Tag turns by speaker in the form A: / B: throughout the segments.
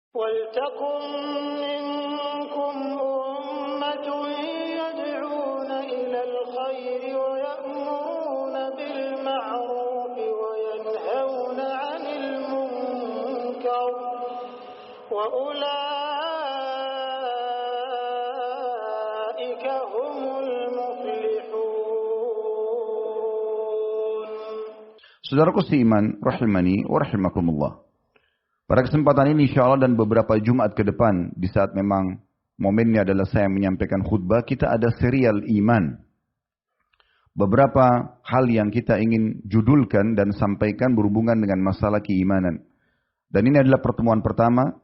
A: وَلْتَكُنْ مِنْكُمْ أُمَّةٌ يَدْعُونَ إِلَى الْخَيْرِ وَيَأْمُرُونَ بِالْمَعْرُوفِ وَيَنْهَوْنَ عَنِ الْمُنكَرِ وَأُولَئِكَ هُمُ الْمُفْلِحُونَ.
B: Saudaraku seiman, rahimani wa rahimakumullah. Pada kesempatan ini insyaAllah dan beberapa Jumat ke depan, di saat memang momennya adalah saya menyampaikan khutbah, kita ada serial iman. Beberapa hal yang kita ingin judulkan dan sampaikan berhubungan dengan masalah keimanan. Dan ini adalah pertemuan pertama,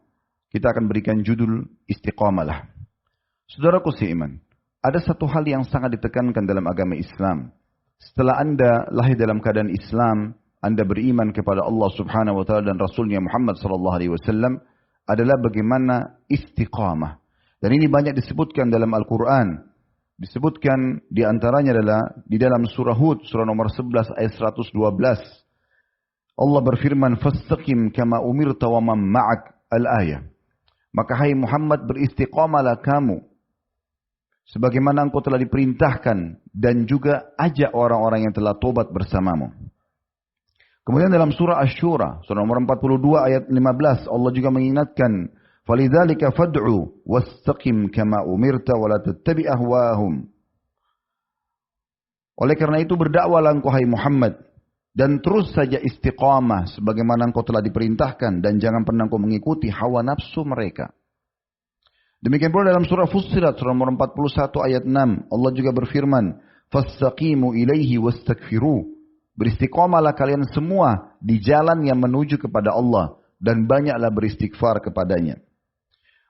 B: kita akan berikan judul istiqamalah. Saudaraku seiman, ada satu hal yang sangat ditekankan dalam agama Islam. Setelah Anda lahir dalam keadaan Islam, Anda beriman kepada Allah Subhanahu wa taala dan Rasulnya Muhammad sallallahu alaihi wasallam, adalah bagaimana istiqamah. Dan ini banyak disebutkan dalam Al-Qur'an. Disebutkan di antaranya adalah di dalam surah Hud, surah nomor 11 ayat 112. Allah berfirman, "Fastaqim kama umirta wa man ma'ak." Al-ayah. Maka hai Muhammad, beristiqamalah kamu sebagaimana engkau telah diperintahkan, dan juga ajak orang-orang yang telah tobat bersamamu. Kemudian dalam surah Asy-Syura, surah nomor 42 ayat 15, Allah juga mengingatkan, "Falidzalika fad'u wastaqim kama umirta wa la tattabi' ahwahum." Oleh karena itu berdakwalah engkau hai Muhammad, dan terus saja istiqamah sebagaimana engkau telah diperintahkan, dan jangan pernah engkau mengikuti hawa nafsu mereka. Demikian pula dalam surah Fussilat, surah nomor 41 ayat 6, Allah juga berfirman, "Fastaqimu ilaihi wastaghfiruh." Beristiqamalah kalian semua di jalan yang menuju kepada Allah, dan banyaklah beristighfar kepadanya.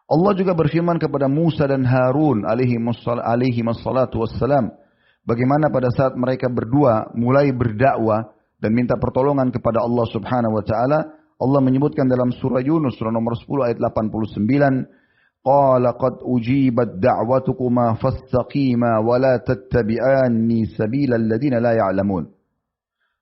B: Allah juga berfirman kepada Musa dan Harun alaihi wassalatu wassalam, bagaimana pada saat mereka berdua mulai berdakwah dan minta pertolongan kepada Allah Subhanahu wa taala. Allah menyebutkan dalam surah Yunus surah nomor 10 ayat 89, "Qala qad ujibat da'watukuma fastaqima wa la tattabi'anni sabilal ladzina la ya'lamun."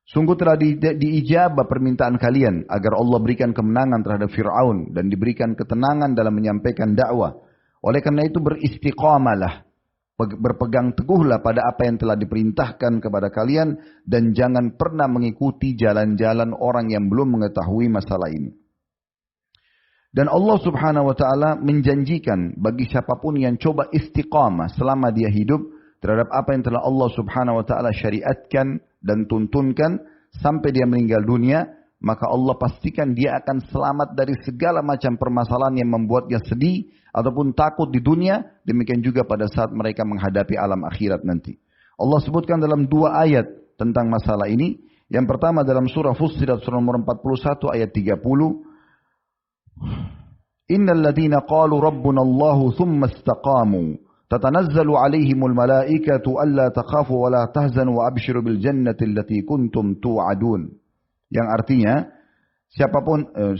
B: Sungguh telah diijabah permintaan kalian agar Allah berikan kemenangan terhadap Fir'aun dan diberikan ketenangan dalam menyampaikan dakwah. Oleh karena itu beristiqamalah, berpegang teguhlah pada apa yang telah diperintahkan kepada kalian, dan jangan pernah mengikuti jalan-jalan orang yang belum mengetahui masalah ini. Dan Allah Subhanahu wa taala menjanjikan bagi siapapun yang coba istiqamah selama dia hidup terhadap apa yang telah Allah Subhanahu wa taala syariatkan dan tuntunkan sampai dia meninggal dunia, maka Allah pastikan dia akan selamat dari segala macam permasalahan yang membuat dia sedih ataupun takut di dunia, demikian juga pada saat mereka menghadapi alam akhirat nanti. Allah sebutkan dalam 2 ayat tentang masalah ini. Yang pertama dalam surah Fussilat surah nomor 41 ayat 30, "Innal ladzina qalu rabbuna Allahu tsumma istaqamu tatanazzalu alaihimul malaikatu alla takhafu wa la tahzanu wa abshiru bil jannati allati kuntum tu'adun." Yang artinya,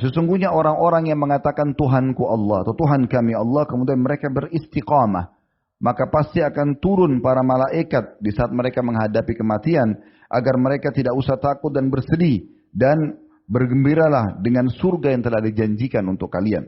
B: sesungguhnya orang-orang yang mengatakan Tuhanku Allah atau Tuhan kami Allah, kemudian mereka beristiqamah, maka pasti akan turun para malaikat di saat mereka menghadapi kematian, agar mereka tidak usah takut dan bersedih, dan bergembiralah dengan surga yang telah dijanjikan untuk kalian.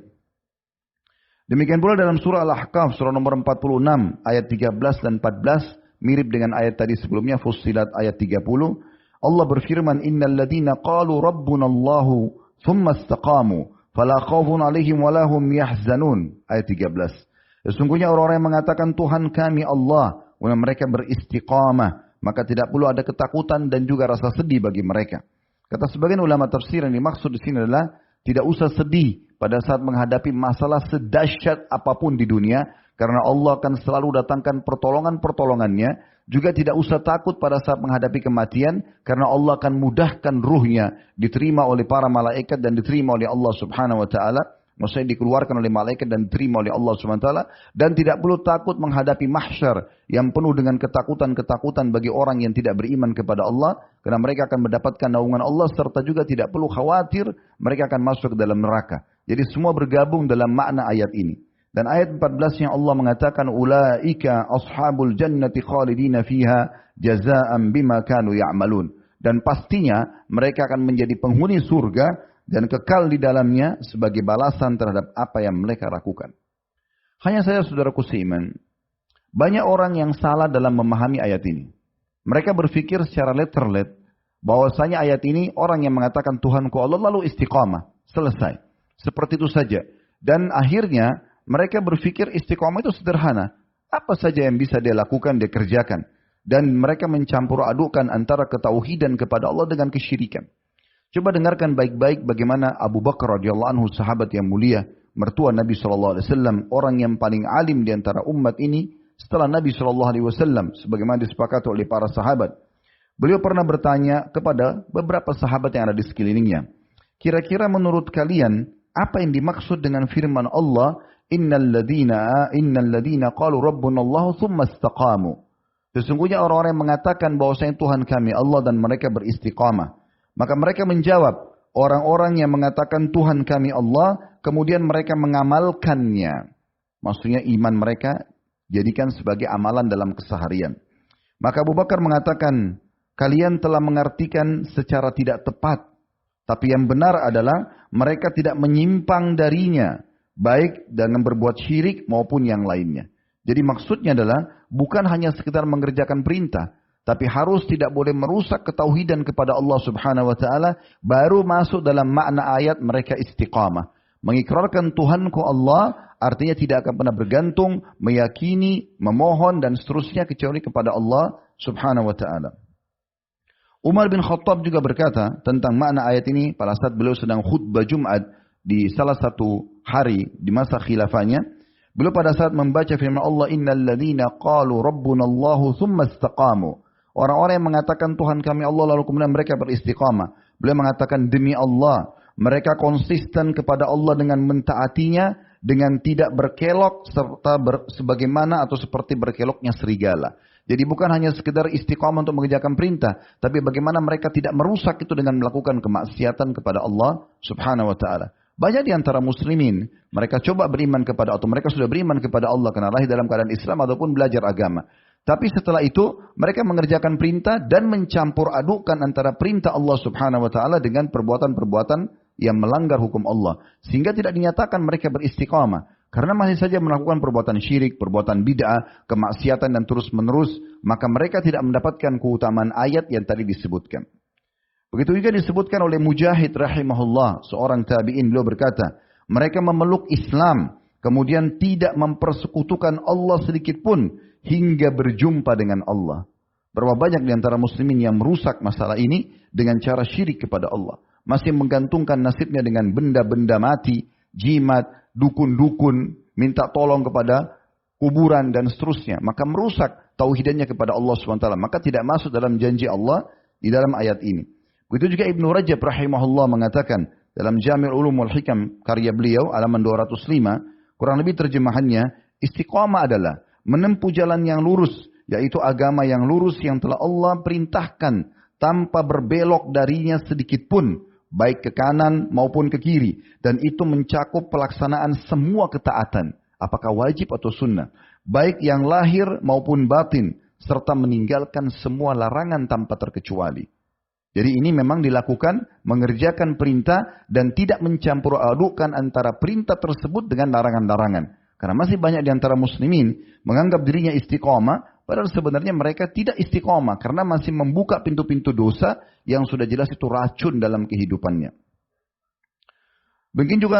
B: Demikian pula dalam surah Al-Ahqaf, surah nomor 46, ayat 13 dan 14, mirip dengan ayat tadi sebelumnya, Fussilat ayat 30. Allah berfirman, "Innal ladzina qalu rabbuna Allahu tsumma istaqamu, fala khaufun 'alaihim wa lahum yahzanun." Ayat 13. Sesungguhnya orang-orang yang mengatakan Tuhan kami Allah, dan mereka beristiqamah, maka tidak perlu ada ketakutan dan juga rasa sedih bagi mereka. Kata sebagian ulama tafsir, yang dimaksud di sini adalah tidak usah sedih pada saat menghadapi masalah sedahsyat apapun di dunia, karena Allah akan selalu datangkan pertolongan-pertolongannya. Juga tidak usah takut pada saat menghadapi kematian, karena Allah akan mudahkan ruhnya diterima oleh para malaikat dan diterima oleh Allah Subhanahu wa taala. Maksudnya dikeluarkan oleh malaikat dan diterima oleh Allah Subhanahu wa taala, dan tidak perlu takut menghadapi mahsyar yang penuh dengan ketakutan-ketakutan bagi orang yang tidak beriman kepada Allah, karena mereka akan mendapatkan naungan Allah, serta juga tidak perlu khawatir mereka akan masuk ke dalam neraka. Jadi semua bergabung dalam makna ayat ini. Dan ayat 14 yang Allah mengatakan, "Ulaika ashabul jannati khalidina fiha jazaa'an bima kanu ya'malun." Dan pastinya mereka akan menjadi penghuni surga dan kekal di dalamnya sebagai balasan terhadap apa yang mereka lakukan. Hanya saja saudaraku seiman, banyak orang yang salah dalam memahami ayat ini. Mereka berpikir secara letterlet bahwasanya ayat ini orang yang mengatakan Tuhanku Allah lalu istiqamah, selesai. Seperti itu saja. Dan akhirnya mereka berpikir istiqamah itu sederhana. Apa saja yang bisa dia lakukan, dia kerjakan. Dan mereka mencampur adukan antara ketauhidan kepada Allah dengan kesyirikan. Coba dengarkan baik-baik bagaimana Abu Bakar radhiyallahu anhu, sahabat yang mulia, mertua Nabi SAW, orang yang paling alim di antara umat ini setelah Nabi SAW, sebagaimana disepakati oleh para sahabat. Beliau pernah bertanya kepada beberapa sahabat yang ada di sekelilingnya, kira-kira menurut kalian apa yang dimaksud dengan firman Allah, innal ladina qalu rabbuna Allah thumma istaqamu. Sesungguhnya orang-orang yang mengatakan bahwasanya Tuhan kami Allah dan mereka beristiqamah. Maka mereka menjawab, orang-orang yang mengatakan Tuhan kami Allah, kemudian mereka mengamalkannya. Maksudnya iman mereka jadikan sebagai amalan dalam keseharian. Maka Abu Bakar mengatakan, kalian telah mengartikan secara tidak tepat. Tapi yang benar adalah mereka tidak menyimpang darinya, baik dalam berbuat syirik maupun yang lainnya. Jadi maksudnya adalah bukan hanya sekedar mengerjakan perintah, tapi harus tidak boleh merusak ketauhidan kepada Allah Subhanahu wa taala, baru masuk dalam makna ayat mereka istiqamah. Mengikrarkan Tuhanku Allah artinya tidak akan pernah bergantung, meyakini, memohon dan seterusnya kecuali kepada Allah Subhanahu wa taala. Umar bin Khattab juga berkata tentang makna ayat ini pada saat beliau sedang khutbah Jumat di salah satu hari di masa khilafahnya. Beliau pada saat membaca firman Allah, innal ladzina qalu rabbuna Allahu tsumma istaqamu. Orang-orang yang mengatakan Tuhan kami Allah lalu kemudian mereka beristiqamah. Beliau mengatakan demi Allah, mereka konsisten kepada Allah dengan mentaatinya, dengan tidak berkelok serta sebagaimana atau seperti berkeloknya serigala. Jadi bukan hanya sekedar istiqamah untuk mengerjakan perintah, tapi bagaimana mereka tidak merusak itu dengan melakukan kemaksiatan kepada Allah Subhanahu wa taala. Banyak di antara muslimin, mereka coba beriman kepada atau mereka sudah beriman kepada Allah karena lahir dalam keadaan Islam ataupun belajar agama. Tapi setelah itu mereka mengerjakan perintah dan mencampur adukan antara perintah Allah Subhanahu wa taala dengan perbuatan-perbuatan yang melanggar hukum Allah, sehingga tidak dinyatakan mereka beristiqamah karena masih saja melakukan perbuatan syirik, perbuatan bid'ah, kemaksiatan dan terus-menerus, maka mereka tidak mendapatkan keutamaan ayat yang tadi disebutkan. Begitu juga disebutkan oleh Mujahid rahimahullah, seorang tabi'in, beliau berkata, mereka memeluk Islam, kemudian tidak mempersekutukan Allah sedikit pun hingga berjumpa dengan Allah. Berapa banyak di antara muslimin yang merusak masalah ini dengan cara syirik kepada Allah. Masih menggantungkan nasibnya dengan benda-benda mati, jimat, dukun-dukun, minta tolong kepada kuburan dan seterusnya. Maka merusak tauhidannya kepada Allah SWT. Maka tidak masuk dalam janji Allah di dalam ayat ini. Begitu juga Ibnu Rajab rahimahullah mengatakan dalam Jami' Ulum wal Hikam karya beliau halaman 205, kurang lebih terjemahannya, istiqamah adalah menempuh jalan yang lurus, yaitu agama yang lurus yang telah Allah perintahkan tanpa berbelok darinya sedikit pun, baik ke kanan maupun ke kiri, dan itu mencakup pelaksanaan semua ketaatan, apakah wajib atau sunnah, baik yang lahir maupun batin, serta meninggalkan semua larangan tanpa terkecuali. Jadi ini memang dilakukan mengerjakan perintah dan tidak mencampur adukan antara perintah tersebut dengan larangan-larangan. Karena masih banyak di antara muslimin menganggap dirinya istiqamah, padahal sebenarnya mereka tidak istiqamah karena masih membuka pintu-pintu dosa yang sudah jelas itu racun dalam kehidupannya.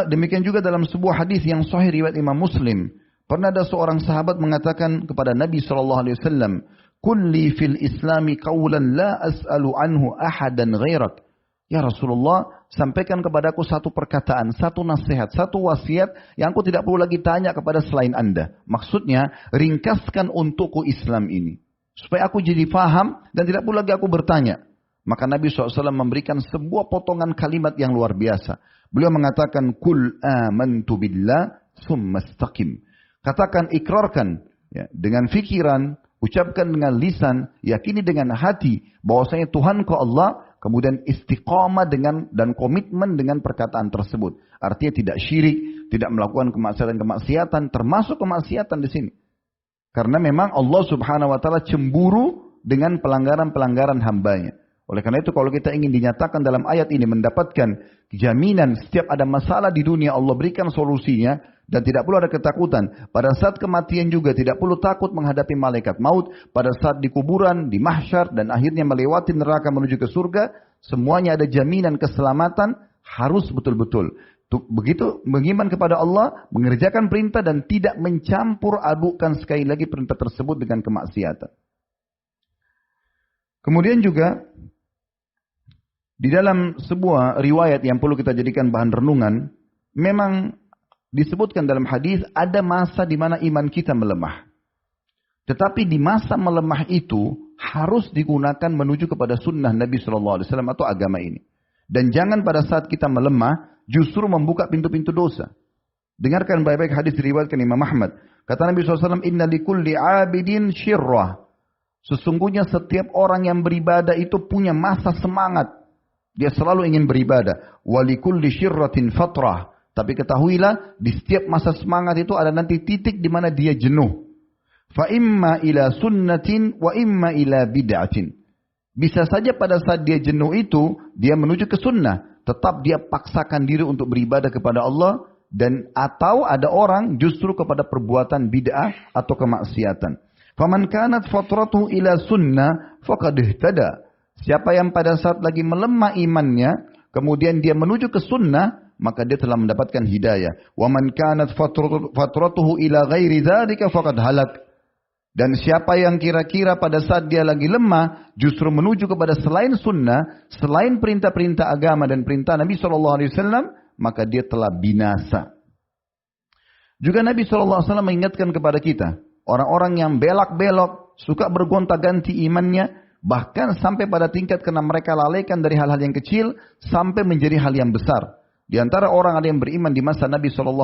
B: Demikian juga dalam sebuah hadis yang sahih riwayat Imam Muslim, pernah ada seorang sahabat mengatakan kepada Nabi SAW, kulli fil islami qawlan la as'alu anhu ahadan ghairak. Ya Rasulullah, sampaikan kepadaku satu perkataan, satu nasihat, satu wasiat yang aku tidak perlu lagi tanya kepada selain Anda. Maksudnya, ringkaskan untukku Islam ini. Supaya aku jadi faham dan tidak perlu lagi aku bertanya. Maka Nabi SAW memberikan sebuah potongan kalimat yang luar biasa. Beliau mengatakan, Kul amantu billah summa istaqim. Katakan, ikrarkan ya, dengan fikiran, ucapkan dengan lisan, yakini dengan hati bahwasanya Tuhanku Allah, kemudian istiqamah dengan dan komitmen dengan perkataan tersebut. Artinya tidak syirik, tidak melakukan kemaksiatan, termasuk kemaksiatan di sini. Karena memang Allah Subhanahu wa taala cemburu dengan pelanggaran-pelanggaran hambanya. Oleh karena itu kalau kita ingin dinyatakan dalam ayat ini mendapatkan jaminan setiap ada masalah di dunia Allah berikan solusinya dan tidak perlu ada ketakutan. Pada saat kematian juga tidak perlu takut menghadapi malaikat maut. Pada saat di kuburan, di mahsyar dan akhirnya melewati neraka menuju ke surga. Semuanya ada jaminan keselamatan harus betul-betul. Begitu beriman kepada Allah, mengerjakan perintah dan tidak mencampur adukan sekali lagi perintah tersebut dengan kemaksiatan. Kemudian juga di dalam sebuah riwayat yang perlu kita jadikan bahan renungan, memang disebutkan dalam hadis ada masa di mana iman kita melemah. Tetapi di masa melemah itu harus digunakan menuju kepada sunnah Nabi SAW atau agama ini. Dan jangan pada saat kita melemah justru membuka pintu-pintu dosa. Dengarkan baik-baik hadis diriwayatkan Imam Ahmad. Kata Nabi SAW, Inna likulli abidin syirrah. Sesungguhnya setiap orang yang beribadah itu punya masa semangat. Dia selalu ingin beribadah. Walikulli syirratin fatrah. Tapi ketahuilah, di setiap masa semangat itu ada nanti titik di mana dia jenuh. Fa imma ila sunnatin wa imma ila bid'atin. Bisa saja pada saat dia jenuh itu, dia menuju ke sunnah. Tetap dia paksakan diri untuk beribadah kepada Allah. Dan atau ada orang justru kepada perbuatan bid'ah atau kemaksiatan. Faman kanat fatratuhu ila sunnah faqad ihtada. Siapa yang pada saat lagi melemah imannya, kemudian dia menuju ke sunnah, maka dia telah mendapatkan hidayah. Wa man kanat fatratuhu ila ghairi dzalika faqad halak. Dan siapa yang kira-kira pada saat dia lagi lemah, justru menuju kepada selain sunnah, selain perintah-perintah agama dan perintah Nabi SAW, maka dia telah binasa. Juga Nabi SAW mengingatkan kepada kita, orang-orang yang belak-belok, suka bergonta-ganti imannya, bahkan sampai pada tingkat kena mereka lalaikan dari hal-hal yang kecil sampai menjadi hal yang besar. Di antara orang ada yang beriman di masa Nabi SAW,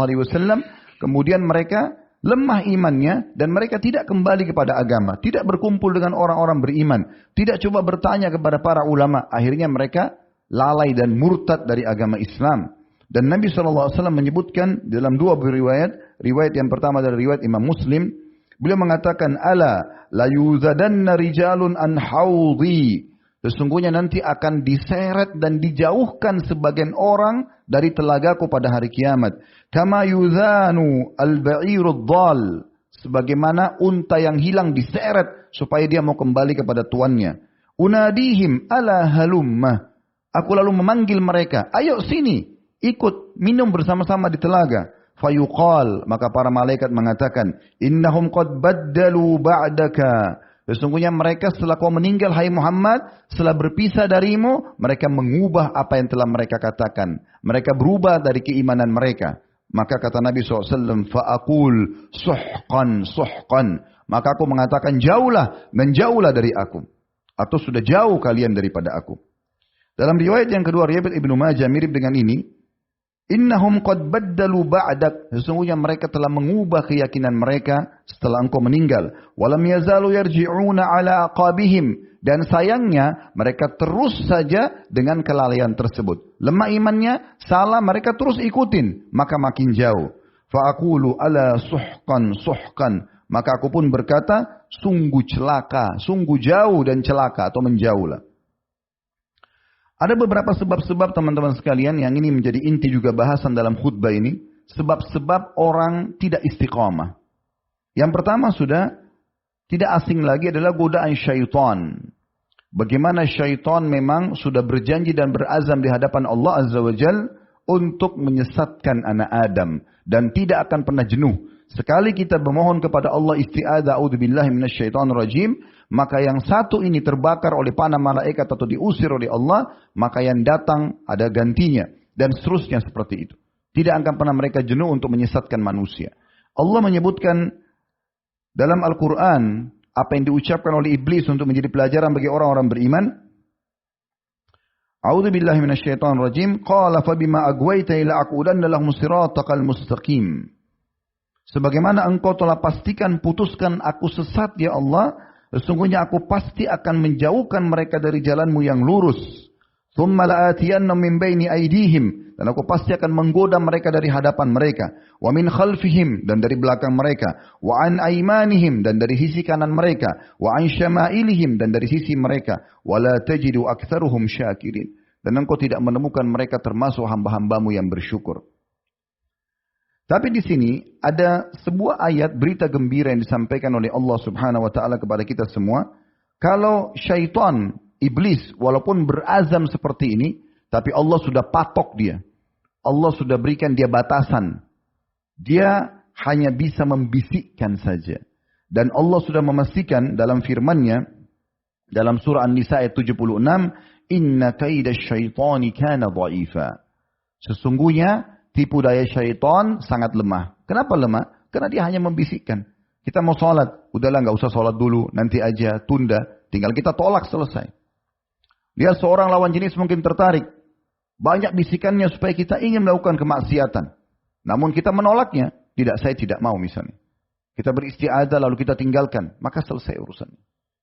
B: kemudian mereka lemah imannya dan mereka tidak kembali kepada agama, tidak berkumpul dengan orang-orang beriman, tidak coba bertanya kepada para ulama. Akhirnya mereka lalai dan murtad dari agama Islam. Dan Nabi SAW menyebutkan dalam dua riwayat, riwayat yang pertama dari riwayat Imam Muslim, beliau mengatakan, Ala la yuzadanna rijalun an haudhi. Sesungguhnya nanti akan diseret dan dijauhkan sebagian orang dari telagaku pada hari kiamat. Kama yuzanu al-ba'irud dhal. Sebagaimana unta yang hilang diseret supaya dia mau kembali kepada tuannya. Unadihim ala halumma. Aku lalu memanggil mereka, ayo sini, ikut minum bersama-sama di telaga. Fayuqal, maka para malaikat mengatakan, innahum qad baddalu ba'daka. Sesungguhnya mereka setelah kau meninggal, hai Muhammad, setelah berpisah darimu, mereka mengubah apa yang telah mereka katakan. Mereka berubah dari keimanan mereka. Maka kata Nabi SAW, fa'akul suhqan suhqan. Maka aku mengatakan, jauhlah, menjauhlah dari aku. Atau sudah jauh kalian daripada aku. Dalam riwayat yang kedua, riwayat Ibnu Majah mirip dengan ini. Innahum qad baddalu ba'dak. Sesungguhnya mereka telah mengubah keyakinan mereka setelah engkau meninggal. Walam yazalu yarji'una ala aqabihim. Dan sayangnya mereka terus saja dengan kelalaian tersebut. Lemah imannya, salah mereka terus ikutin. Maka makin jauh. Fa'akulu ala suhqan suhqan. Maka aku pun berkata, sungguh celaka, sungguh jauh dan celaka atau menjauhlah. Ada beberapa sebab-sebab teman-teman sekalian yang ini menjadi inti juga bahasan dalam khutbah ini. Sebab-sebab orang tidak istiqamah. Yang pertama sudah tidak asing lagi adalah godaan syaitan. Bagaimana syaitan memang sudah berjanji dan berazam di hadapan Allah Azza wa Jal untuk menyesatkan anak Adam. Dan tidak akan pernah jenuh. Sekali kita memohon kepada Allah isti'adzah a'udzubillahi minasyaitonir rajim, maka yang satu ini terbakar oleh panah malaikat atau diusir oleh Allah, maka yang datang ada gantinya dan seterusnya seperti itu. Tidak akan pernah mereka jenuh untuk menyesatkan manusia. Allah menyebutkan dalam Al-Qur'an apa yang diucapkan oleh iblis untuk menjadi pelajaran bagi orang-orang beriman. A'udzubillahi minasyaitonir rajim. Qala fabima aghwaytani la'aqudanna lahum siratal mustaqim. Sebagaimana engkau telah pastikan putuskan aku sesat ya Allah, sesungguhnya aku pasti akan menjauhkan mereka dari jalanmu yang lurus. Thumma la'atiyannahum min baini aydihim, dan aku pasti akan menggoda mereka dari hadapan mereka, wa min khalfihim, dan dari belakang mereka, wa an aymanihim, dan dari sisi kanan mereka, wa an syama'ilihim, dan dari sisi mereka, wa la tajidu aktsaruhum syakirin, dan engkau tidak menemukan mereka termasuk hamba-hambamu yang bersyukur. Tapi di sini ada sebuah ayat berita gembira yang disampaikan oleh Allah Subhanahu wa taala kepada kita semua. Kalau syaitan, iblis, walaupun berazam seperti ini, tapi Allah sudah patok dia. Allah sudah berikan dia batasan. Dia hanya bisa membisikkan saja. Dan Allah sudah memastikan dalam firman-Nya dalam surah An-Nisa ayat 76, "Inna kaida syaitani kana dha'ifa." Sesungguhnya tipu daya syaitan sangat lemah. Kenapa lemah? Karena dia hanya membisikkan. Kita mau sholat, udahlah nggak usah sholat dulu, nanti aja, tunda. Tinggal kita tolak, selesai. Dia seorang lawan jenis mungkin tertarik. Banyak bisikannya supaya kita ingin melakukan kemaksiatan. Namun kita menolaknya. Tidak, saya tidak mau misalnya. Kita beristiadah lalu kita tinggalkan. Maka selesai urusannya.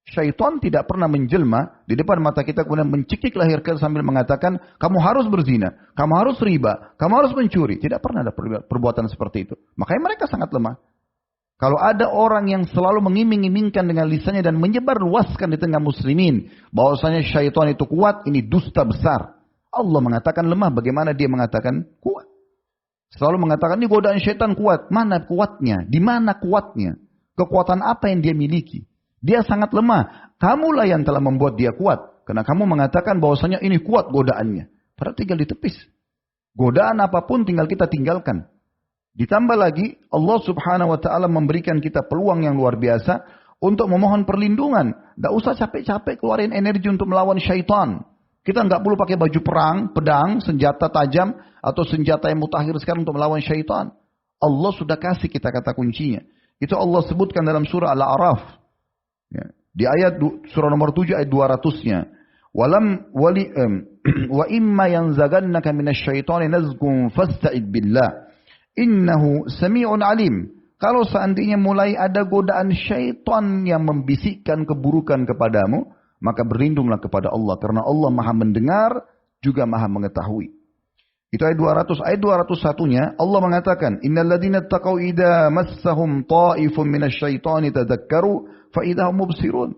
B: Syaitan tidak pernah menjelma di depan mata kita kemudian mencekik lahir kita sambil mengatakan, kamu harus berzina, kamu harus riba, kamu harus mencuri. Tidak pernah ada perbuatan seperti itu. Makanya mereka sangat lemah. Kalau ada orang yang selalu mengiming-imingkan dengan lisannya dan menyebar luaskan di tengah muslimin bahwasanya syaitan itu kuat, ini dusta besar. Allah mengatakan lemah, bagaimana dia mengatakan kuat? Selalu mengatakan ini godaan syaitan kuat. Mana kuatnya? Di mana kuatnya? Kekuatan apa yang dia miliki? Dia sangat lemah. Kamulah yang telah membuat dia kuat. Karena kamu mengatakan bahwasanya ini kuat godaannya. Padahal tinggal ditepis. Godaan apapun tinggal kita tinggalkan. Ditambah lagi Allah Subhanahu wa taala memberikan kita peluang yang luar biasa untuk memohon perlindungan. Tidak usah capek-capek keluarin energi untuk melawan syaitan. Kita nggak perlu pakai baju perang, pedang, senjata tajam atau senjata yang mutakhir sekarang untuk melawan syaitan. Allah sudah kasih kita kata kuncinya. Itu Allah sebutkan dalam surah Al-A'raf. Ya. Di ayat surah nomor 7 ayat 200-nya. Wa imma yanzagannaka minasyaitani nazghun fasta'id billah. Innahu sami'un alim. Kalau seandainya mulai ada godaan syaitan yang membisikkan keburukan kepadamu, maka berlindunglah kepada Allah. Karena Allah maha mendengar, juga maha mengetahui. Itu ayat 200. Ayat 201-nya Allah mengatakan, Innal ladhina taqaw idha massahum ta'ifun minasyaitani tadakkaru fa'idahum mubsirun.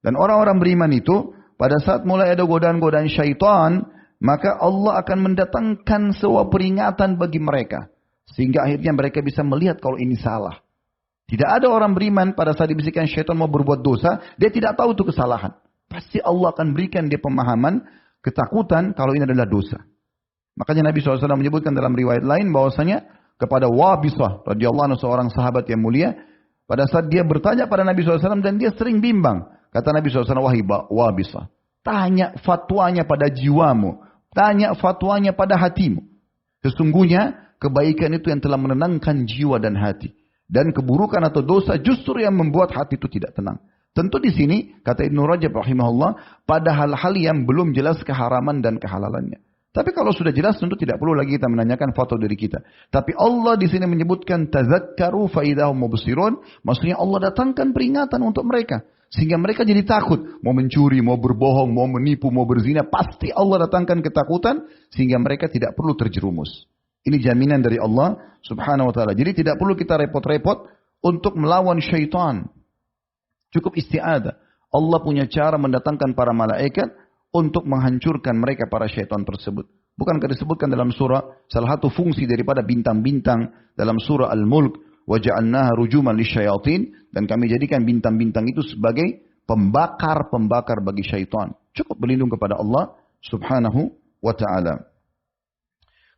B: Dan orang-orang beriman itu, pada saat mulai ada godaan-godaan syaitan, maka Allah akan mendatangkan sebuah peringatan bagi mereka. Sehingga akhirnya mereka bisa melihat kalau ini salah. Tidak ada orang beriman pada saat dibisikkan syaitan mau berbuat dosa, dia tidak tahu itu kesalahan. Pasti Allah akan berikan dia pemahaman, ketakutan kalau ini adalah dosa. Makanya Nabi SAW menyebutkan dalam riwayat lain bahwasanya kepada Wabisah radhiyallahu anhu, seorang sahabat yang mulia, pada saat dia bertanya pada Nabi SAW dan dia sering bimbang. Kata Nabi SAW, wahai Wabisah, tanya fatwanya pada jiwamu, tanya fatwanya pada hatimu. Sesungguhnya kebaikan itu yang telah menenangkan jiwa dan hati. Dan keburukan atau dosa justru yang membuat hati itu tidak tenang. Tentu di sini, kata Ibnu Rajab rahimahullah, pada hal-hal yang belum jelas keharaman dan kehalalannya. Tapi kalau sudah jelas, tentu tidak perlu lagi kita menanyakan fatwa dari kita. Tapi Allah di sini menyebutkan tazakkaru faidahum mubsirun, maksudnya Allah datangkan peringatan untuk mereka. Sehingga mereka jadi takut. Mau mencuri, mau berbohong, mau menipu, mau berzina. Pasti Allah datangkan ketakutan. Sehingga mereka tidak perlu terjerumus. Ini jaminan dari Allah subhanahu wa ta'ala. Jadi tidak perlu kita repot-repot untuk melawan syaitan. Cukup isti'adah. Allah punya cara mendatangkan para malaikat untuk menghancurkan mereka para syaitan tersebut. Bukankah disebutkan dalam surah, salah satu fungsi daripada bintang-bintang dalam surah Al-Mulk, وَجَعَلْنَاهَا رُجُومًا لِلشَّيَاطِينَ, dan kami jadikan bintang-bintang itu sebagai pembakar-pembakar bagi syaitan. Cukup berlindung kepada Allah subhanahu wa ta'ala.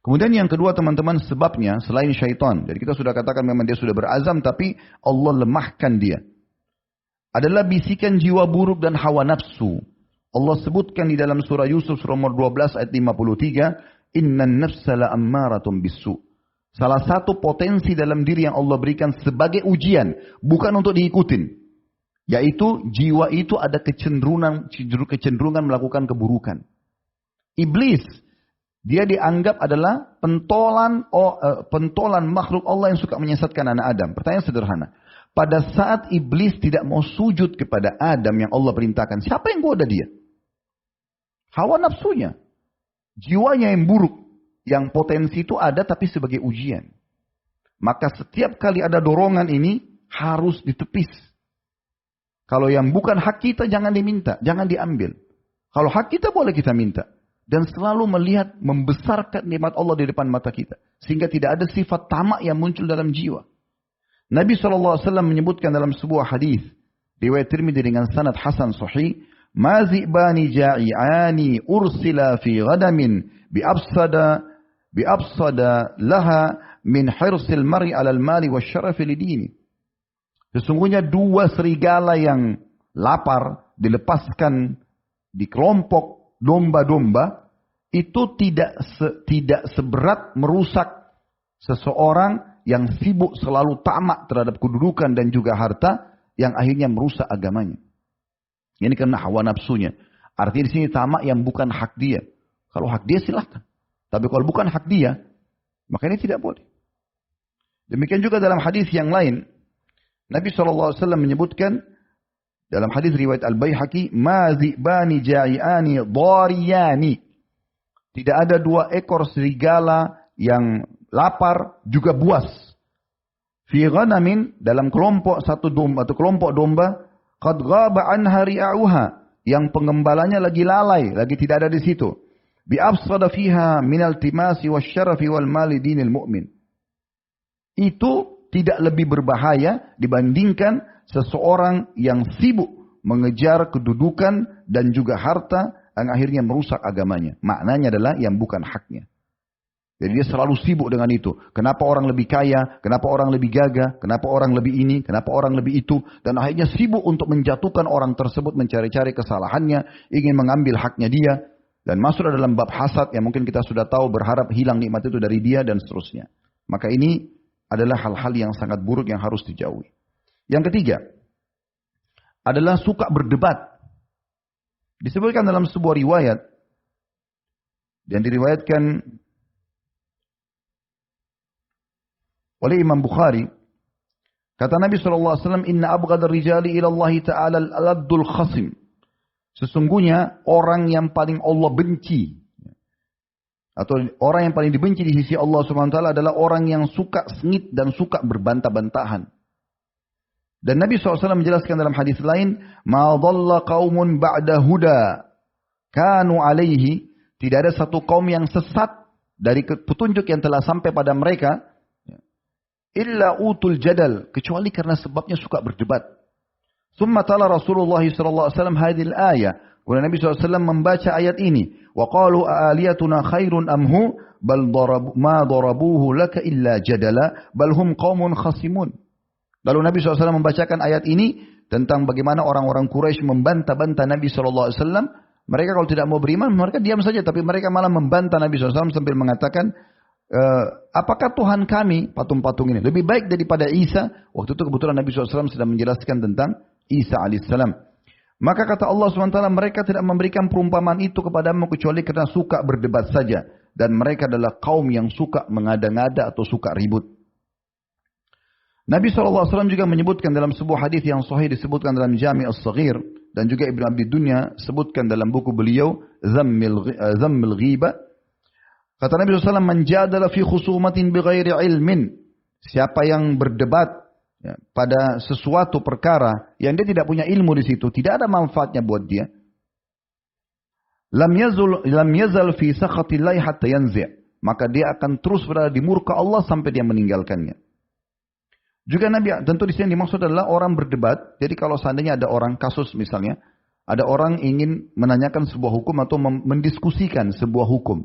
B: Kemudian yang kedua teman-teman, sebabnya selain syaitan. Jadi kita sudah katakan memang dia sudah berazam, tapi Allah lemahkan dia. Adalah bisikan jiwa buruk dan hawa nafsu. Allah sebutkan di dalam surah Yusuf surah nomor 12 ayat 53, Innan nafsa la'ammaratun bisu. Salah satu potensi dalam diri yang Allah berikan sebagai ujian, bukan untuk diikutin. Yaitu jiwa itu ada kecenderungan melakukan keburukan. Iblis, dia dianggap adalah pentolan makhluk Allah yang suka menyesatkan anak Adam. Pertanyaan sederhana. Pada saat iblis tidak mau sujud kepada Adam yang Allah perintahkan, siapa yang goda dia? Hawa nafsunya. Jiwanya yang buruk, yang potensi itu ada tapi sebagai ujian. Maka setiap kali ada dorongan ini harus ditepis. Kalau yang bukan hak kita jangan diminta, jangan diambil. Kalau hak kita boleh kita minta. Dan selalu melihat membesarkan nikmat Allah di depan mata kita. Sehingga tidak ada sifat tamak yang muncul dalam jiwa. Nabi SAW menyebutkan dalam sebuah hadis riwayat Tirmidzi dengan sanad hasan sahih, "Ma zi'bani ja'i'ani ursila fi ghadamin bi'absada laha min hirsil mar'i 'alal mali wasyarafi lidini." Sesungguhnya dua serigala yang lapar dilepaskan di kelompok domba-domba itu tidak seberat merusak seseorang yang sibuk selalu tamak terhadap kedudukan dan juga harta yang akhirnya merusak agamanya. Ini karena hawa nafsunya. Artinya di sini tamak yang bukan hak dia. Kalau hak dia silahkan. Tapi kalau bukan hak dia, maka ini tidak boleh. Demikian juga dalam hadis yang lain, Nabi SAW menyebutkan dalam hadis riwayat Al-Baihaqi, "Ma zi'bani ja'i'ani dhariyani." Tidak ada dua ekor serigala yang lapar juga buas. Fi ghanamin, dalam kelompok satu domba atau kelompok domba, qad ghaba anha ri'auha, yang pengembalanya lagi lalai, lagi tidak ada di situ. Bi afsada fiha min al-timasi wasyarafi wal mali dinil mu'min. Itu tidak lebih berbahaya dibandingkan seseorang yang sibuk mengejar kedudukan dan juga harta yang akhirnya merusak agamanya. Maknanya adalah yang bukan haknya. Jadi dia selalu sibuk dengan itu. Kenapa orang lebih kaya, kenapa orang lebih gagah, kenapa orang lebih ini, kenapa orang lebih itu. Dan akhirnya sibuk untuk menjatuhkan orang tersebut, mencari-cari kesalahannya, ingin mengambil haknya dia. Dan masuk dalam bab hasad yang mungkin kita sudah tahu, berharap hilang nikmat itu dari dia dan seterusnya. Maka ini adalah hal-hal yang sangat buruk yang harus dijauhi. Yang ketiga adalah suka berdebat. Disebutkan dalam sebuah riwayat dan diriwayatkan oleh Imam Bukhari, kata Nabi SAW, "Inna abghadar rijali ila Allah Ta'ala al-addul khasim." Sesungguhnya orang yang paling Allah benci atau orang yang paling dibenci di sisi Allah SWT adalah orang yang suka sengit dan suka berbantah-bantahan. Dan Nabi SAW menjelaskan dalam hadis lain, "Ma dhalla qaumun ba'da huda kanu alaihi." Tidak ada satu kaum yang sesat dari petunjuk yang telah sampai pada mereka, illa utul jadal, kecuali karena sebabnya suka berdebat. Summa tala Rasulullah SAW hadil ayat. Kemudian Nabi SAW membaca ayat ini. Wa qalu a'aliyatuna khairun amhu bal ma darabuhu laka illa jadala bal hum qaumun khasimun. Lalu Nabi SAW membacakan ayat ini tentang bagaimana orang-orang Quraisy membantah-bantah Nabi SAW. Mereka kalau tidak mau beriman, mereka diam saja. Tapi mereka malah membantah Nabi SAW sambil mengatakan, apakah Tuhan kami, patung-patung ini, lebih baik daripada Isa? Waktu itu kebetulan Nabi SAW sedang menjelaskan tentang Isa alaihissalam. Maka kata Allah SWT, mereka tidak memberikan perumpamaan itu kepadamu kecuali karena suka berdebat saja. Dan mereka adalah kaum yang suka mengada-ngada atau suka ribut. Nabi SAW juga menyebutkan dalam sebuah hadis yang sahih disebutkan dalam Jami' As-Saghir dan juga Ibn Abi Dunya sebutkan dalam buku beliau Zammil Ghibah. Kata Nabi SAW, "Man jadala fi khusumatin bighairi ilmin." Siapa yang berdebat pada sesuatu perkara yang dia tidak punya ilmu di situ, tidak ada manfaatnya buat dia. Lam yazal fi sakhatillahi hatta yanzi'. Maka dia akan terus berada di murka Allah sampai dia meninggalkannya. Juga Nabi, tentu di sini dimaksud adalah orang berdebat. Jadi kalau seandainya ada orang, kasus misalnya, ada orang ingin menanyakan sebuah hukum atau mendiskusikan sebuah hukum.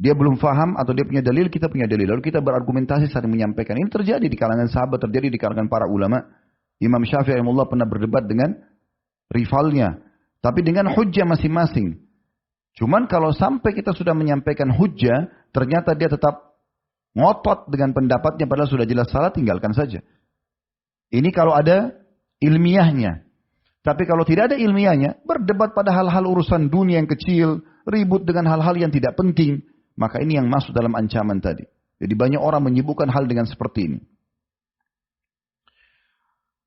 B: Dia belum faham atau dia punya dalil, kita punya dalil. Lalu kita berargumentasi saling menyampaikan. Ini terjadi di kalangan sahabat, terjadi di kalangan para ulama. Imam Syafi'i rahimahullah pernah berdebat dengan rivalnya. Tapi dengan hujjah masing-masing. Cuman kalau sampai kita sudah menyampaikan hujjah, ternyata dia tetap ngotot dengan pendapatnya padahal sudah jelas salah, tinggalkan saja. Ini kalau ada ilmiahnya. Tapi kalau tidak ada ilmiahnya, berdebat pada hal-hal urusan dunia yang kecil, ribut dengan hal-hal yang tidak penting, maka ini yang masuk dalam ancaman tadi. Jadi banyak orang menyibukkan hal dengan seperti ini.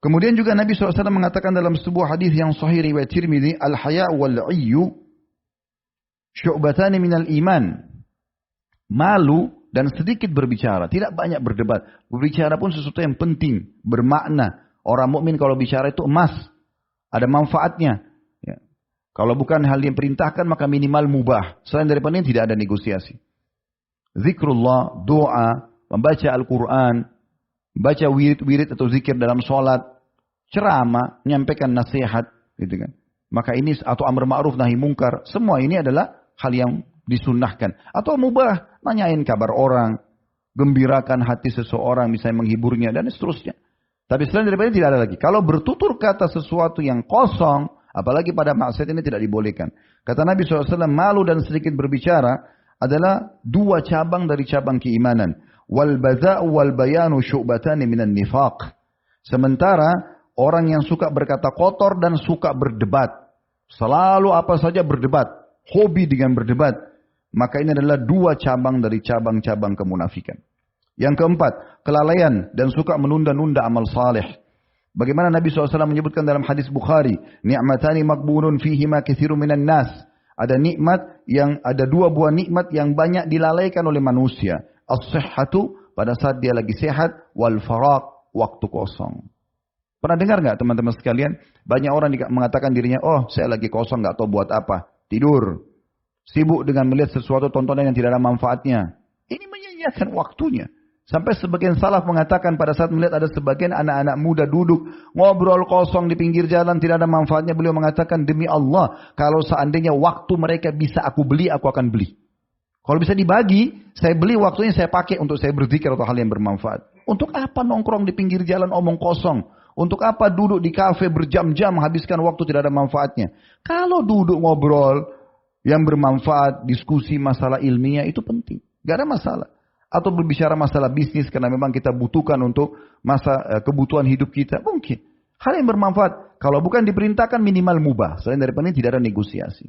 B: Kemudian juga Nabi SAW mengatakan dalam sebuah hadis yang sahih riwayat Tirmidzi, "Al-haya' wal-'iyyu syu'batani minal iman. Malu dan sedikit berbicara, tidak banyak berdebat. Berbicara pun sesuatu yang penting, bermakna. Orang mukmin kalau bicara itu emas, ada manfaatnya. Ya. Kalau bukan hal yang perintahkan maka minimal mubah. Selain daripada ini tidak ada negosiasi. Zikrullah, doa, membaca Al-Quran, baca wirid-wirid atau zikir dalam sholat, ceramah, menyampaikan nasihat, gitu kan. Maka ini atau amar ma'ruf nahi mungkar, semua ini adalah hal yang disunnahkan. Atau mubah, nanyain kabar orang, gembirakan hati seseorang, misalnya menghiburnya dan seterusnya. Tapi selain daripada itu tidak ada lagi. Kalau bertutur kata sesuatu yang kosong, apalagi pada maksiat ini tidak dibolehkan. Kata Nabi SAW, malu dan sedikit berbicara adalah dua cabang dari cabang keimanan. Wal baza'u wal bayanu syu'batani minan nifaq. Sementara orang yang suka berkata kotor dan suka berdebat, selalu apa saja berdebat, hobi dengan berdebat, maka ini adalah dua cabang dari cabang-cabang kemunafikan. Yang keempat, kelalaian dan suka menunda-nunda amal saleh. Bagaimana Nabi SAW menyebutkan dalam hadis Bukhari, ni'matani maghbunun fihima katsirun minan nas. Ada nikmat yang ada dua buah nikmat yang banyak dilalaikan oleh manusia. As-sihhatu pada saat dia lagi sehat, wal faraq waktu kosong. Pernah dengar nggak teman-teman sekalian? Banyak orang mengatakan dirinya, oh saya lagi kosong nggak tahu buat apa, tidur, sibuk dengan melihat sesuatu tontonan yang tidak ada manfaatnya. Ini menyia-nyiakan waktunya. Sampai sebagian salaf mengatakan pada saat melihat ada sebagian anak-anak muda duduk ngobrol kosong di pinggir jalan tidak ada manfaatnya, beliau mengatakan demi Allah kalau seandainya waktu mereka bisa aku beli, aku akan beli. Kalau bisa dibagi, saya beli waktunya saya pakai untuk saya berzikir atau hal yang bermanfaat. Untuk apa nongkrong di pinggir jalan omong kosong? Untuk apa duduk di kafe berjam-jam menghabiskan waktu tidak ada manfaatnya? Kalau duduk ngobrol yang bermanfaat, diskusi masalah ilmiah itu penting. Gak ada masalah. Atau berbicara masalah bisnis karena memang kita butuhkan untuk masa kebutuhan hidup kita. Mungkin. Hal yang bermanfaat. Kalau bukan diperintahkan minimal mubah. Selain daripada ini tidak ada negosiasi.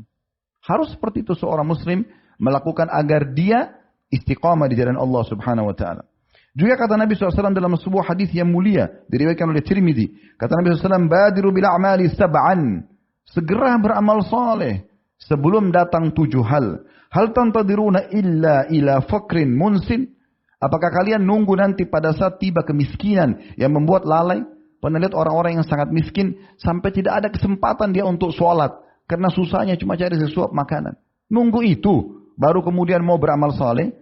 B: Harus seperti itu seorang muslim melakukan agar dia istiqamah di jalan Allah subhanahu wa ta'ala. Juga kata Nabi SAW dalam sebuah hadis yang mulia. Diriwayatkan oleh Tirmidzi. Kata Nabi SAW, badiru bil a'mali sab'an. Segera beramal saleh sebelum datang 7 hal. Hal tantadiruna illa ila fakrin munsin. Apakah kalian nunggu nanti pada saat tiba kemiskinan yang membuat lalai? Pernah lihat orang-orang yang sangat miskin sampai tidak ada kesempatan dia untuk sholat. Karena susahnya cuma cari sesuap makanan. Nunggu itu baru kemudian mau beramal saleh.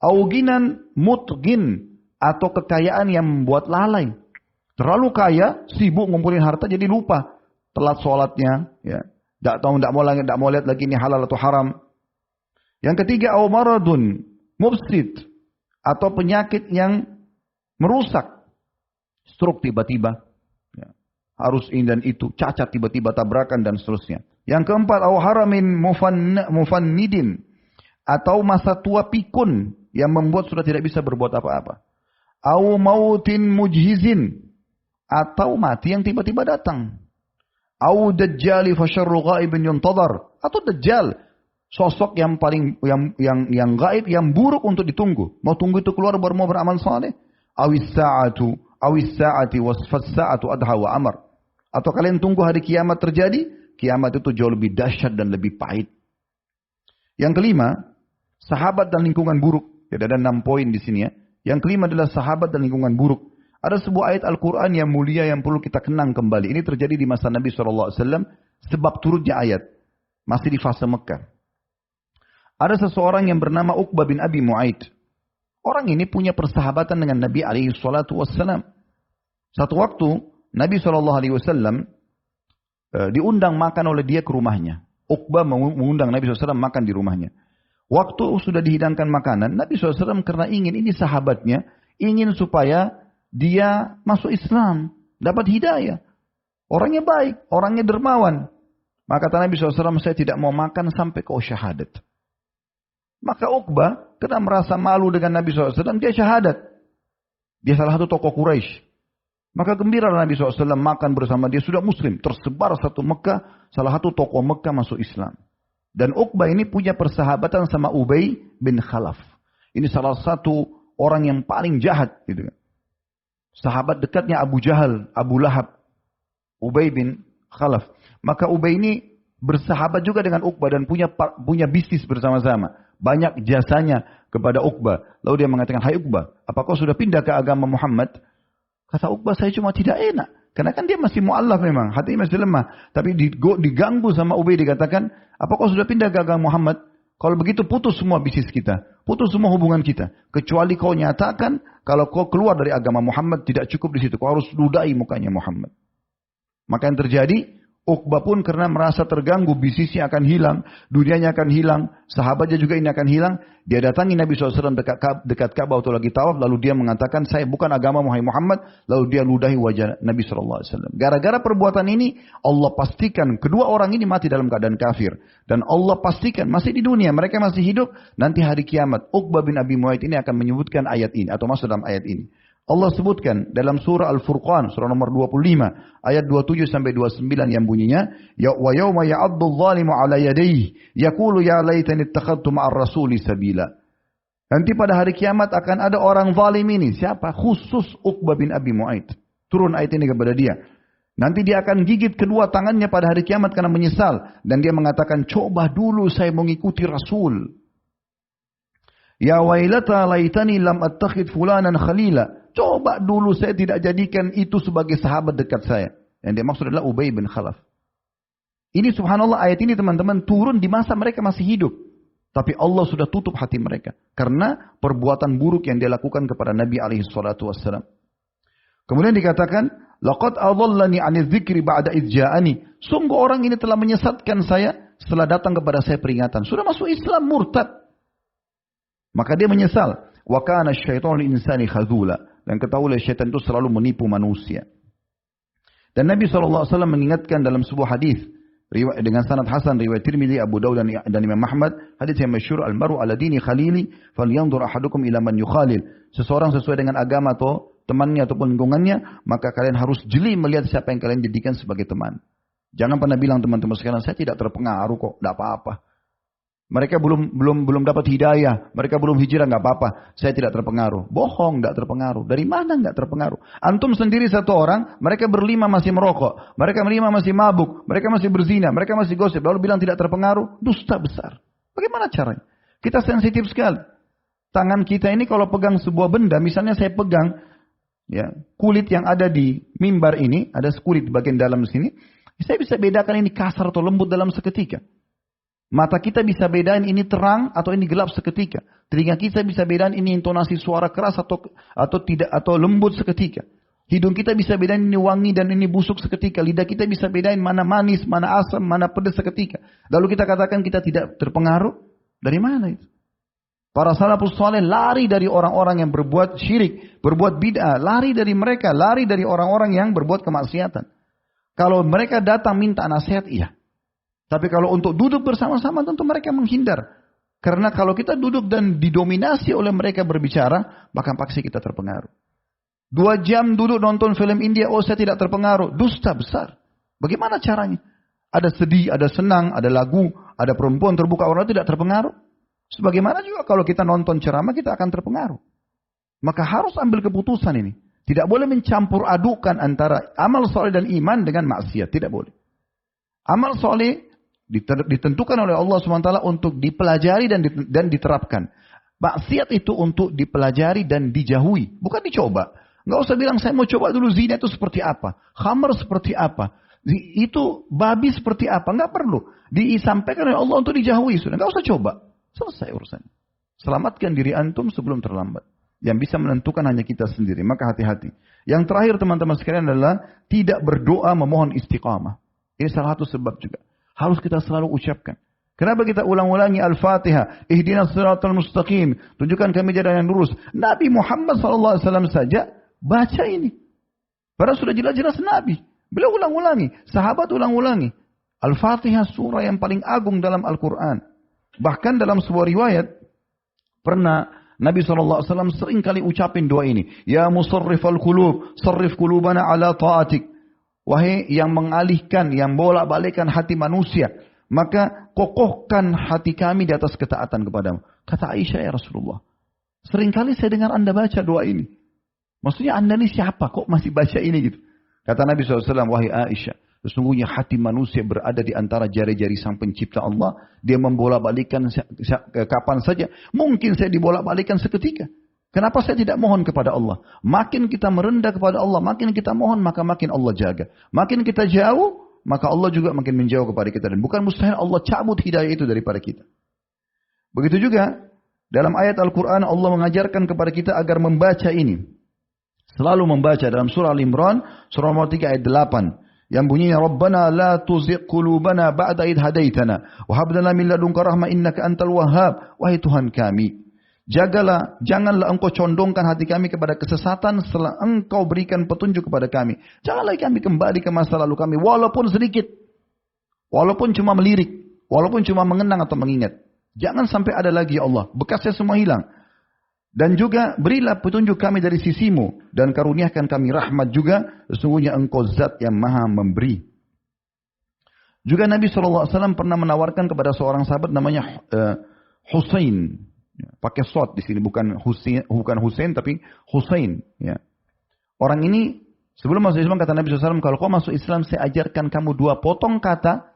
B: Auginan mutgin. Atau kekayaan yang membuat lalai. Terlalu kaya, sibuk ngumpulin harta jadi lupa. Telat sholatnya. Ya. Tidak mau lihat lagi ini halal atau haram. Yang ketiga, au maradun mufsid, atau penyakit yang merusak. Stroke tiba-tiba. Ya. Harus ini dan itu. Cacat tiba-tiba, tabrakan dan seterusnya. Yang keempat, au haramin mufannidin, atau masa tua pikun yang membuat sudah tidak bisa berbuat apa-apa. Au mautin mujhizin, atau mati yang tiba-tiba datang. Au dajjali fasyarru ghaibin yuntadhar, atau dajjal, sosok yang paling yang gaib, yang buruk untuk ditunggu. Mau tunggu itu keluar baru mau beramal saleh. Awis saati wasfas saatu adha wa amar. Atau kalian tunggu hari kiamat terjadi, kiamat itu jauh lebih dahsyat dan lebih pahit. Yang kelima, sahabat dan lingkungan buruk. Jadi ada 6 poin di sini ya. Yang kelima adalah sahabat dan lingkungan buruk. Ada sebuah ayat Al-Quran yang mulia yang perlu kita kenang kembali. Ini terjadi di masa Nabi SAW sebab turunnya ayat. Masih di fase Mekah. Ada seseorang yang bernama Uqbah bin Abi Mu'aid. Orang ini punya persahabatan dengan Nabi SAW. Satu waktu Nabi SAW diundang makan oleh dia ke rumahnya. Uqbah mengundang Nabi SAW makan di rumahnya. Waktu sudah dihidangkan makanan, Nabi SAW karena ini sahabatnya, ingin supaya dia masuk Islam, dapat hidayah. Orangnya baik, orangnya dermawan. Maka kata Nabi SAW, saya tidak mau makan sampai kau syahadat. Maka Uqbah karena merasa malu dengan Nabi SAW, dia syahadat. Dia salah satu tokoh Quraisy. Maka gembira Nabi SAW makan bersama dia, sudah muslim. Tersebar satu Mekah, salah satu tokoh Mekah masuk Islam. Dan Uqbah ini punya persahabatan sama Ubay bin Khalaf. Ini salah satu orang yang paling jahat. Gitu. Sahabat dekatnya Abu Jahal, Abu Lahab, Ubay bin Khalaf. Maka Ubay ini bersahabat juga dengan Uqbah dan punya bisnis bersama-sama. Banyak jasanya kepada Uqbah. Lalu dia mengatakan, hai Uqbah, apa kau sudah pindah ke agama Muhammad? Kata Uqbah, saya cuma tidak enak. Karena kan dia masih mu'allaf memang, hatinya masih lemah. Tapi diganggu sama Ubay, dikatakan, apa kau sudah pindah ke agama Muhammad? Kalau begitu putus semua bisnis kita. Putus semua hubungan kita. Kecuali kau nyatakan, kalau kau keluar dari agama Muhammad tidak cukup di situ. Kau harus ludahi mukanya Muhammad. Maka yang terjadi, Uqbah pun karena merasa terganggu, bisnisnya akan hilang, dunianya akan hilang, sahabatnya juga ini akan hilang. Dia datangi Nabi SAW dekat Ka'bah waktu lagi tawaf, lalu dia mengatakan, saya bukan agama Muhammad, lalu dia ludahi wajah Nabi SAW. Gara-gara perbuatan ini, Allah pastikan kedua orang ini mati dalam keadaan kafir. Dan Allah pastikan masih di dunia, mereka masih hidup, nanti hari kiamat, Uqbah bin Abi Mu'ayt ini akan menyebutkan ayat ini, atau masuk dalam ayat ini. Allah sebutkan dalam surah Al-Furqan, surah nomor 25, ayat 27 sampai 29 yang bunyinya, ya wa yauma ya'addu adh-dhalimu 'ala yadayhi yaqulu ya laitani ittakhadtu ma'ar rasuli sabila. Nanti pada hari kiamat akan ada orang zalim ini. Siapa? Khusus Uqbah bin Abi Mu'ayt. Turun ayat ini kepada dia. Nanti dia akan gigit kedua tangannya pada hari kiamat karena menyesal, dan dia mengatakan, coba dulu saya mengikuti Rasul. Ya wailata laitani lam attakhid fulanan khalila. Coba dulu saya tidak jadikan itu sebagai sahabat dekat saya. Yang dia maksud adalah Ubay bin Khalaf. Ini subhanallah, ayat ini teman-teman turun di masa mereka masih hidup. Tapi Allah sudah tutup hati mereka. Karena perbuatan buruk yang dia lakukan kepada Nabi SAW. Kemudian dikatakan, laqad adallani 'anil dzikri ba'da idh ja'ani. Sungguh orang ini telah menyesatkan saya setelah datang kepada saya peringatan. Sudah masuk Islam, murtad. Maka dia menyesal. Wa kana asy-syaitanu lil-insani khadzula. Dan ketahuilah syaitan itu selalu menipu manusia. Dan Nabi SAW mengingatkan dalam sebuah hadis dengan sanad hasan riwayat Tirmidzi, Abu Daud dan Imam Ahmad, hadis yang masyhur, al-mar'u ala dini khalili falyanzur ahadukum ila man yukhalil. Seseorang sesuai dengan agama atau temannya ataupun lingkungannya, maka kalian harus jeli melihat siapa yang kalian jadikan sebagai teman. Jangan pernah bilang teman-teman sekalian, saya tidak terpengaruh kok, tidak apa-apa. Mereka belum dapat hidayah, mereka belum hijrah, nggak apa-apa. Saya tidak terpengaruh. Bohong, nggak terpengaruh. Dari mana nggak terpengaruh? Antum sendiri satu orang, mereka berlima masih merokok, mereka berlima masih mabuk, mereka masih berzina, mereka masih gosip, lalu bilang tidak terpengaruh, dusta besar. Bagaimana caranya? Kita sensitif sekali. Tangan kita ini kalau pegang sebuah benda, misalnya saya pegang ya kulit yang ada di mimbar ini, ada kulit di bagian dalam sini, saya bisa bedakan ini kasar atau lembut dalam seketika. Mata kita bisa bedain ini terang atau ini gelap seketika. Telinga kita bisa bedain ini intonasi suara keras atau tidak atau lembut seketika. Hidung kita bisa bedain ini wangi dan ini busuk seketika. Lidah kita bisa bedain mana manis, mana asam, mana pedas seketika. Lalu kita katakan kita tidak terpengaruh. Dari mana itu? Para salafus saleh lari dari orang-orang yang berbuat syirik, berbuat bid'ah, lari dari mereka, lari dari orang-orang yang berbuat kemaksiatan. Kalau mereka datang minta nasihat, iya. Tapi kalau untuk duduk bersama-sama tentu mereka menghindar. Karena kalau kita duduk dan didominasi oleh mereka berbicara, maka pasti kita terpengaruh. 2 jam duduk nonton film India, oh saya tidak terpengaruh. Dusta besar. Bagaimana caranya? Ada sedih, ada senang, ada lagu, ada perempuan terbuka, orang tidak terpengaruh. Sebagaimana juga kalau kita nonton ceramah, kita akan terpengaruh. Maka harus ambil keputusan ini. Tidak boleh mencampur adukan antara amal soleh dan iman dengan maksiat. Tidak boleh. Amal soleh ditentukan oleh Allah SWT untuk dipelajari dan diterapkan. Maksiat itu untuk dipelajari dan dijauhi, bukan dicoba. Nggak usah bilang saya mau coba dulu zina itu seperti apa, khamr seperti apa, itu babi seperti apa. Nggak perlu. Disampaikan oleh Allah untuk dijauhi sudah. Nggak usah coba. Selesai urusan. Selamatkan diri antum sebelum terlambat. Yang bisa menentukan hanya kita sendiri. Maka hati-hati. Yang terakhir teman-teman sekalian adalah tidak berdoa memohon istiqamah. Ini salah satu sebab juga. Harus kita selalu ucapkan. Kenapa kita ulang-ulangi Al-Fatihah? Ihdinas siratal mustaqim. Tunjukkan kami jalan yang lurus. Nabi Muhammad SAW saja baca ini. Padahal sudah jelas-jelas Nabi. Beliau ulang-ulangi. Sahabat ulang-ulangi. Al-Fatihah surah yang paling agung dalam Al-Quran. Bahkan dalam sebuah riwayat. Pernah Nabi SAW sering kali ucapin doa ini. Ya musarrifal qulub. Sarrif qulubana ala ta'atik. Wahai yang mengalihkan, yang bolak-balikkan hati manusia, maka kokohkan hati kami di atas ketaatan kepadamu. Kata Aisyah, ya Rasulullah, seringkali saya dengar Anda baca doa ini. Maksudnya Anda ini siapa? Kok masih baca ini gitu? Kata Nabi SAW, wahai Aisyah, Sesungguhnya hati manusia berada di antara jari-jari sang pencipta Allah. Dia membolak-balikan kapan saja. Mungkin saya dibolak-balikan seketika. Kenapa saya tidak mohon kepada Allah? Makin kita merendah kepada Allah, makin kita mohon, maka makin Allah jaga. Makin kita jauh, maka Allah juga makin menjauh kepada kita. Dan bukan mustahil Allah cabut hidayah itu daripada kita. Begitu juga, dalam ayat Al-Quran Allah mengajarkan kepada kita agar membaca ini. Selalu membaca dalam surah Al-Imran, surah nomor 3 ayat 8. Yang bunyinya Rabbana la tuzigh qulubana ba'da idh hadaitana wa hab lana min ladunka rahmah innaka antal wahhab. Wahai Tuhan kami, jagalah, janganlah engkau condongkan hati kami kepada kesesatan setelah engkau berikan petunjuk kepada kami. Janganlah kami kembali ke masa lalu kami walaupun sedikit. Walaupun cuma melirik, walaupun cuma mengenang atau mengingat. Jangan sampai ada lagi ya Allah, bekasnya semua hilang. Dan juga berilah petunjuk kami dari sisimu. Dan karuniakan kami rahmat juga. Sesungguhnya engkau zat yang maha memberi. Juga Nabi SAW pernah menawarkan kepada seorang sahabat namanya Husain. Pakai sod di sini. Bukan Husain tapi Husain. Ya. Orang ini sebelum masuk Islam kata Nabi SAW. Kalau kau masuk Islam saya ajarkan kamu 2 potong kata.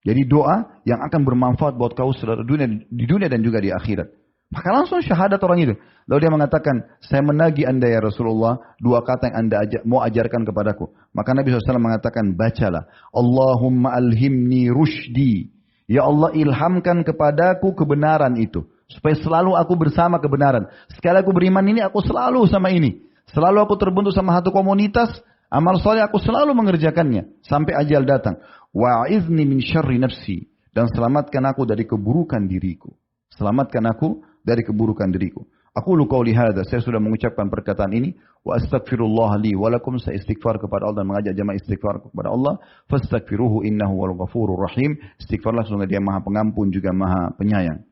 B: Jadi doa yang akan bermanfaat buat kau di dunia dan juga di akhirat. Maka langsung syahadat orang itu. Lalu dia mengatakan, saya menagih anda ya Rasulullah, 2 kata yang anda mau ajarkan kepadaku. Maka Nabi SAW mengatakan, bacalah. Allahumma alhimni rushdi. Ya Allah ilhamkan kepadaku kebenaran itu. Supaya selalu aku bersama kebenaran. Sekali aku beriman ini, aku selalu sama ini. Selalu aku terbentuk sama satu komunitas. Amal soleh aku selalu mengerjakannya. Sampai ajal datang. Wa'izni min syarri nafsi. Dan selamatkan aku dari keburukan diriku. Selamatkan aku dari keburukan diriku. Aku qauli hadza, saya sudah mengucapkan perkataan ini wa astaghfirullah li wa lakum, saya istighfar kepada Allah dan mengajak jemaah istighfar kepada Allah. Fastaghfiruhu innahu wal ghafurur rahim. Istighfarlah sesungguhnya dia Maha Pengampun juga Maha Penyayang.